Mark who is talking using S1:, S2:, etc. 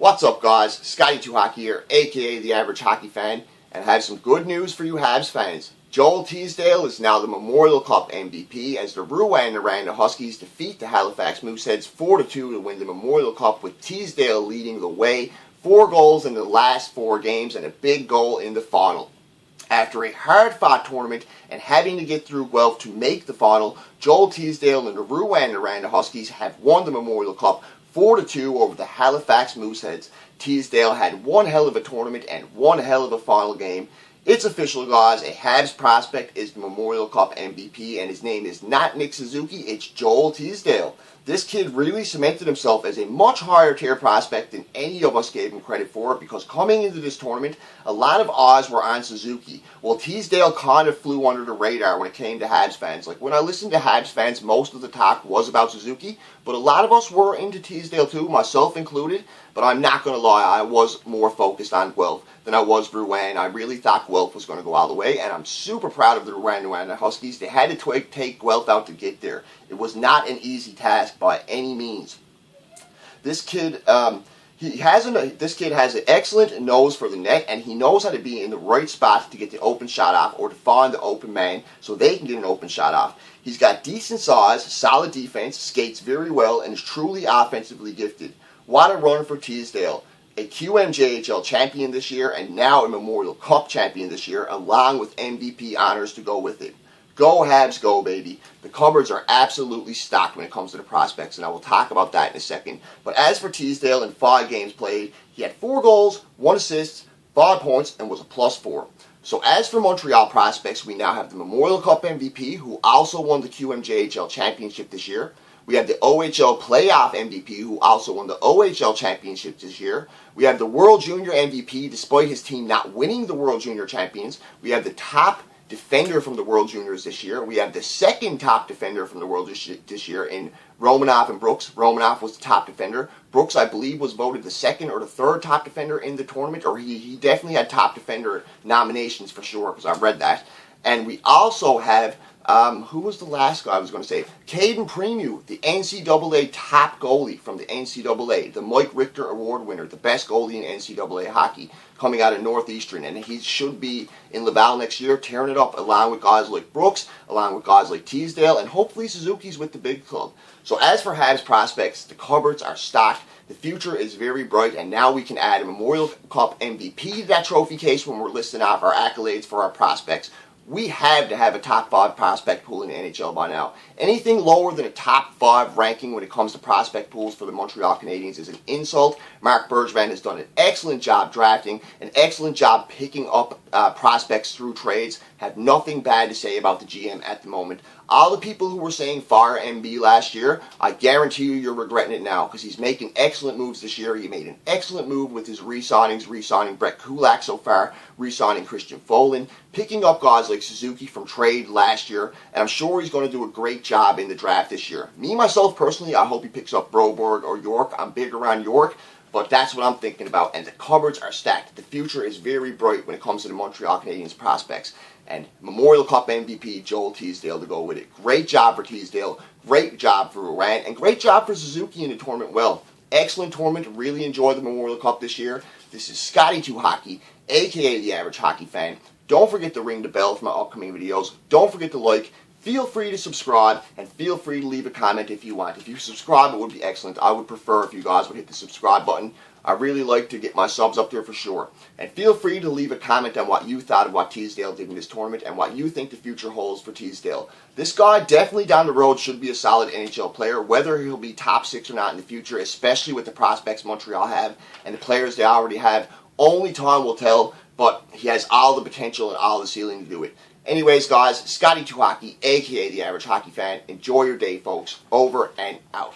S1: What's up, guys? Scotty2Hockey here, aka the Average Hockey Fan, and I have some good news for you Habs fans. Joel Teasedale is now the Memorial Cup MVP as the Rouyn-Noranda Huskies defeat the Halifax Mooseheads 4-2 to win the Memorial Cup, with Teasedale leading the way. 4 goals in the last 4 games and a big goal in the final. After a hard-fought tournament and having to get through Guelph to make the final, Joel Teasedale and the Rouyn-Noranda Huskies have won the Memorial Cup 4-2 over the Halifax Mooseheads. Teasedale had one hell of a tournament and one hell of a final game. It's official, guys. A Habs prospect is the Memorial Cup MVP, and his name is not Nick Suzuki, it's Joel Teasedale. This kid really cemented himself as a much higher tier prospect than any of us gave him credit for, because coming into this tournament, a lot of eyes were on Suzuki. Well, Teasedale kind of flew under the radar when it came to Habs fans. Like, when I listened to Habs fans, most of the talk was about Suzuki, but a lot of us were into Teasedale too, myself included. But I'm not going to lie, I was more focused on Guelph than I was Rouyn. I really thought Guelph was going to go all the way, and I'm super proud of the Rouyn-Noranda Huskies. They had to take Guelph out to get there. It was not an easy task by any means. This kid, has an excellent nose for the net, and he knows how to be in the right spot to get the open shot off or to find the open man so they can get an open shot off. He's got decent size, solid defense, skates very well, and is truly offensively gifted. What a run for Teasedale. A QMJHL champion this year and now a Memorial Cup champion this year, along with MVP honors to go with it. Go Habs, go, baby. The cupboards are absolutely stocked when it comes to the prospects, and I will talk about that in a second. But as for Teasedale, in 5 games played, he had 4 goals, 1 assist, 5 points, and was a +4. So as for Montreal prospects, we now have the Memorial Cup MVP, who also won the QMJHL championship this year. We have the OHL Playoff MVP, who also won the OHL Championship this year. We have the World Junior MVP, despite his team not winning the World Junior Champions. We have the top defender from the World Juniors this year. We have the second top defender from the World this year in Romanoff and Brooks. Romanoff was the top defender. Brooks, I believe, was voted the second or the third top defender in the tournament, or he definitely had top defender nominations for sure, because I read that. And we also have, who was the last guy I was going to say? Caden Premu, the NCAA top goalie from the NCAA, the Mike Richter Award winner, the best goalie in NCAA hockey, coming out of Northeastern. And he should be in Laval next year, tearing it up, along with guys like Brooks, along with guys like Teasedale, and hopefully Suzuki's with the big club. So as for Habs prospects, the cupboards are stocked. The future is very bright, and now we can add a Memorial Cup MVP to that trophy case when we're listing off our accolades for our prospects. We have to have a top 5 prospect pool in the NHL by now. Anything lower than a top 5 ranking when it comes to prospect pools for the Montreal Canadiens is an insult. Marc Bergevin has done an excellent job drafting, an excellent job picking up prospects through trades. Have nothing bad to say about the GM at the moment. All the people who were saying fire MB last year, I guarantee you you're regretting it now, because he's making excellent moves this year. He made an excellent move with his re-signings, re-signing Brett Kulak so far, re-signing Christian Folin, picking up guys like Suzuki from trade last year, and I'm sure he's going to do a great job in the draft this year. Me, myself, personally, I hope he picks up Broberg or York. I'm big around York, but that's what I'm thinking about, and the cupboards are stacked. The future is very bright when it comes to the Montreal Canadiens prospects. And Memorial Cup MVP, Joel Teasedale, to go with it. Great job for Teasedale, great job for Rouyn, and great job for Suzuki in the tournament. Well, excellent tournament. Really enjoyed the Memorial Cup this year. This is Scotty2Hockey, aka the Average Hockey Fan. Don't forget to ring the bell for my upcoming videos. Don't forget to like. Feel free to subscribe, and feel free to leave a comment if you want. If you subscribe, it would be excellent. I would prefer if you guys would hit the subscribe button. I really like to get my subs up there for sure. And feel free to leave a comment on what you thought of what Teasedale did in this tournament and what you think the future holds for Teasedale. This guy definitely down the road should be a solid NHL player, whether he'll be top 6 or not in the future, especially with the prospects Montreal have and the players they already have. Only time will tell, but he has all the potential and all the ceiling to do it. Anyways, guys, Scotty2Hockey, aka the Average Hockey Fan. Enjoy your day, folks. Over and out.